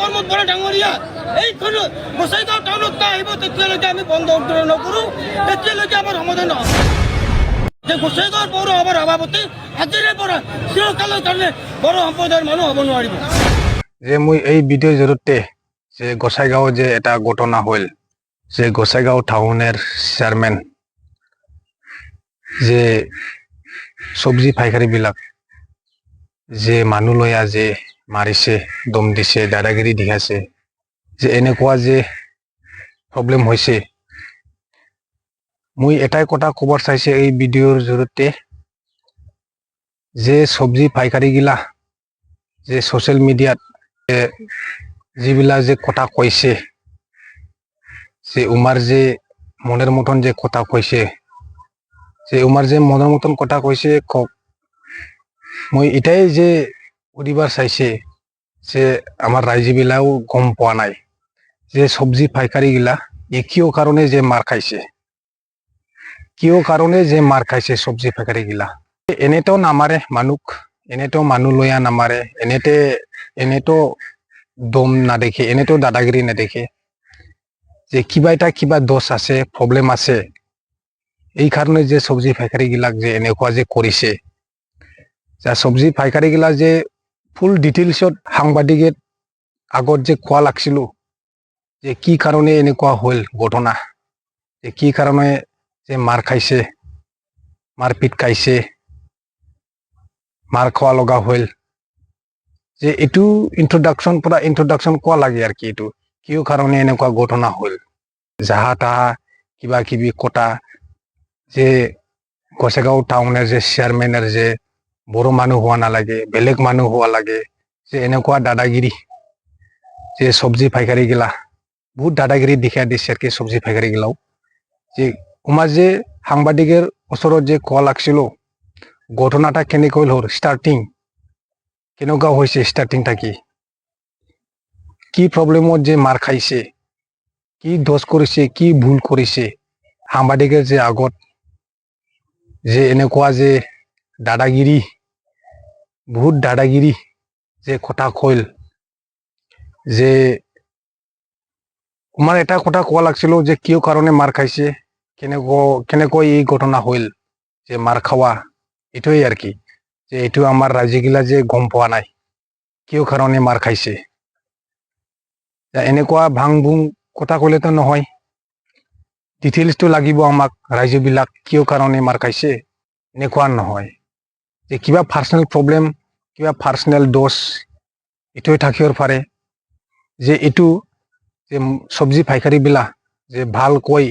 প্ৰমোদ বৰা ডাঙৰীয়া এইখন গোসাইগাঁও টাউনত আহিব তেতিয়ালৈকে আমি বন্ধ নকৰোঁ, তেতিয়ালৈকে আমাৰ সমাধান নহয়। যে গোসাইগাঁৱৰ পৌৰসভাৰ সভাপতি আজিৰে পৰা চিৰকালৰ কাৰণে বড়ো সম্প্ৰদায়ৰ মানুহ হ'ব নোৱাৰিব। যে মই এই ভিডিঅ'ৰ জৰিয়তে যে গোসাইগাঁও যে এটা ঘটনা হল, যে গোসাইগাঁও টাউনেৰ চেয়াৰম্যান যে সবজি পাইকাৰি বিলাক যে মানুহ লয়া যে মাৰিছে, দম দিছে, দাদাগিৰি দেখাইছে, যে এনেকুৱা যে প্ৰব্লেম হৈছে, মই এটাই কথা কব চাইছে এই ভিডিঅ'ৰ জৰিয়তে যে সবজি পাইকাৰি গিলা যে সোশ্যাল মিডিয়াত যিবিলাক যে কথা কৈছে, যে উমাৰ যে মনেৰ মতন যে কথা কৈছে, যে উমাৰ যে মনেৰ মতন কথা কৈছে কক। মই এটাই যে সুধিবাৰ চাইছে যে আমাৰ ৰাইজবিলাও গম পোৱা নাই যে সবজি পাইকাৰি গিলা কিয় কাৰণে যে মাৰ খাইছে, কিয় কাৰণে যে মাৰ খাইছে সবজি পাইকাৰি গিলা। এনেতো নামাৰে মানুহ, এনেতো মানুহ লয়া নামাৰে, এনেতো দম নাদেখে, এনেতো দাদাগিরি নেদেখে, যে কিবা দোষ আছে, প্রবলেম আছে, এই কারণে যে সবজি পাইকারি গিলাক যে এনেকুৱা যে কৰিছে। যা সবজি পাইকাৰি গিলা যে ফুল ডিটেইলছত সাংবাদিকে আগত যে কোৱা লাগছিল যে কি কাৰণে এনেকুৱা হল ঘটনা, যে কি কাৰণে যে মাৰ খাইছে, মাৰপিট খাইছে, মাৰ খাওয়া লগা হল, যে এইটো ইন্ট্ৰোডাকশন কোৱা লাগে আৰ কি। এইটো কিয় কাৰণে এনেকুৱা ঘটনা হল, যাহা তাহা কিবা কিবি কথা, যে গোসাইগাঁও টাউনের যে চেয়ারম্যানের যে বড় মানুষ হওয়া নালাগে, বেলেগ মানুষ হওয়া লাগে, যে এনেকুৱা দাদাগিৰি যে সবজি পাইকাৰি গিলা বহুত দাদাগিৰি দেখাই দিছে আৰ কি। সবজি পাইকাৰি গিলাও যে উমাৰ যে সাংবাদিকেৰ ওচৰত যে কোৱা লাগছিল ঘটনাটা কেনেকৈ হল, স্টাৰ্টিং কেনেকুৱা হৈছে, স্টাৰ্টিং থাকি কি প্ৰবলেমত যে মাৰ খাইছে, কি দোষ কৰিছে, কি ভুল কৰিছে, সাংবাদিকেৰ যে আগত যে এনেকুৱা যে দাদাগিৰি, বহুত দাদাগিৰি যে কথা কইল, যে আমাৰ এটা কথা কোৱা লাগছিল যে কিয় কারণে মার খাইছে, কেনেকৈ এই ঘটনা হইল যে মার খাওয়া, এটাই আর কি। যে এইটো আমার রাজ্যগিলা যে গম পোৱা নাই কিয় কাৰণে মাৰ খাইছে। এনেকুৱা ভাং ভুং কথা কইলে তো নহয়, ডিটেইলসটো লাগিব আমাক, ৰাজ্যবিলাক কিয় কাৰণে মাৰ খাইছে, এনেকুৱা নহয় যে কিবা পাৰ্সোনাল প্ৰবলেম, কিবা পাৰ্সোনাল দোষ এটাই থাকিব পাৰে। যে এইটো যে সবজি পাইকারি বিলাক যে ভালকৈ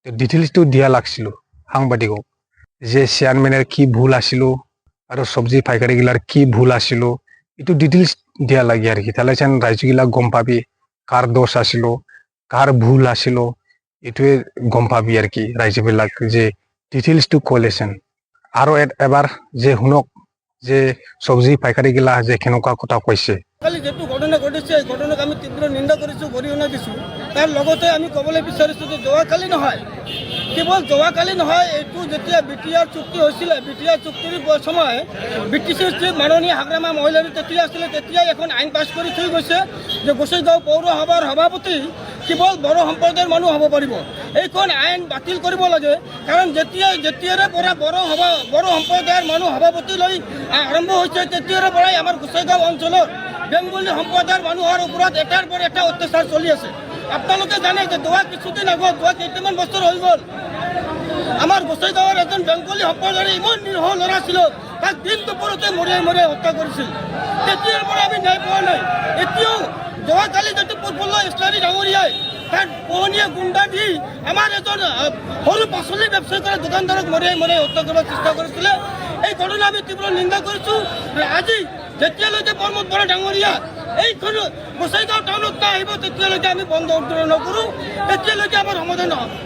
ডিটেইলসটো দিয়া লাগছিল সাংবাদিকক, যে চেয়ারম্যানের কি ভুল আছিল আর সবজি পাইকারি গিলার কি ভুল আছিল, এইটো ডিটেইলস দিয়া লাগে আর কি। তাহলে রাজ্যগিলা গম পাবি কার দোষ আছিল, কার ভুল আছিল, এইটোৱে গম পাবি আৰ কি ৰাজ্যবিলাক, যে ডিটেইলসটো কলেছেন। আৰু এবাৰ যে শুনক যে সবজি পাইকাৰি গিলা যে কেনেকুৱা কথা কৈছে। কালি যেটো ঘটনা ঘটিছে এই ঘটনাক আমি তীব্ৰ নিন্দা কৰিছোঁ, গৰিহণা দিছোঁ। তাৰ লগতে আমি ক'বলৈ বিচাৰিছোঁ যে যোৱাকালি নহয়, কেৱল যোৱাকালি নহয়, এইটো যেতিয়া বিটিআৰ চুক্তি হৈছিলে, বিটিআৰ চুক্তিৰ সময় BTCৰ যি মাননীয় হাগ্ৰামা মহিলাৰী তেতিয়া আছিলে, তেতিয়াই এখন আইন পাছ কৰি থৈ গৈছে যে গোসাইগাঁও পৌৰসভাৰ সভাপতি কেৱল বড়ো সম্প্ৰদায়ৰ মানুহ হ'ব পাৰিব। এইখন আইন বাতিল কৰিব লাগে, কাৰণ যেতিয়াৰে পৰা বড়ো সম্প্ৰদায়ৰ মানুহ সভাপতি লৈ আৰম্ভ হৈছে, তেতিয়াৰে পৰাই আমাৰ গোসাইগাঁও অঞ্চলৰ বেংগলী সম্প্ৰদায়ৰ মানুহৰ ওপৰত এটাৰ পৰা এটা অত্যাচাৰ চলি আছে। আপোনালোকে জানে যে কিছুদিন আগত, কেইটামান বছৰ হৈ গ'ল, আমাৰ গোসাইগাঁৱৰ এজন বেংগলী সম্প্ৰদায়ৰ ইমান নিৰীহ ল'ৰা ছিল, তাক দিন দুপৰতে মৰিয়াই হত্যা কৰিছিল। তেতিয়াৰ পৰা আমি ন্যায় পোৱা নাই। এতিয়াও যোৱাকালি যিটো প্ৰফুল্ল ইছলাৰী ডাঙৰীয়াই তাত পোহনীয়া গুণ্ডা দি আমাৰ এজন সৰু পাচলি ব্যৱসায় কৰা দোকানদাৰক মৰিয়াই হত্যা কৰাৰ চেষ্টা কৰিছিলে। এই ঘটনা আমি তীব্ৰ নিন্দা কৰিছোঁ। আজি যেতিয়ালৈকে প্ৰমোদ বৰা ডাঙৰীয়া এইখন গোসাইগাঁও টাউনত আহিব তেতিয়ালৈকে আমি বন্ধ নকৰোঁ, তেতিয়ালৈকে আমাৰ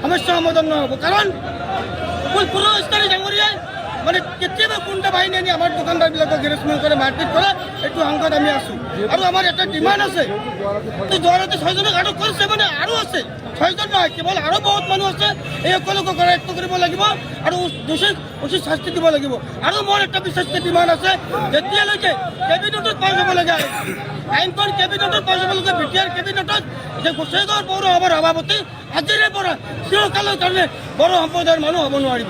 সমস্যা সমাধান নহ'ব। কাৰণ প্ৰফুল্ল ইছলাৰী ডাঙৰীয়াই মানে কেতিয়াবা গুণ্ডা বাহিনী আনি আমাৰ দোকানদাৰবিলাকক হেৰেছমেণ্ট কৰে, মাৰপিট কৰে, এইটো সংঘাত আমি আছোঁ। আৰু আমাৰ এটা ডিমাণ্ড আছে, যোৱা ৰাতি 6জনক আটক কৰিছে, মানে আৰু আছে ছয়জন নহয়, কেৱল আৰু বহুত মানুহ আছে। এই সকলোকে কৰায়ত্ব কৰিব লাগিব আৰু দোষীক উচিত শাস্তি দিব লাগিব। আৰু মোৰ এটা বিশেষ ডিমাণ্ড আছে, যেতিয়ালৈকে কেবিনেটত পাই যাব লাগে আইনখন, কেবিনেটত পাই যাব লাগে, বিটিআৰ কেবিনেটত যে গোসাইগাঁৱৰ পৌৰসভাৰ সভাপতি আজিৰে পৰা চিৰকালৰ কাৰণে বড়ো সম্প্ৰদায়ৰ মানুহ হ'ব নোৱাৰিব।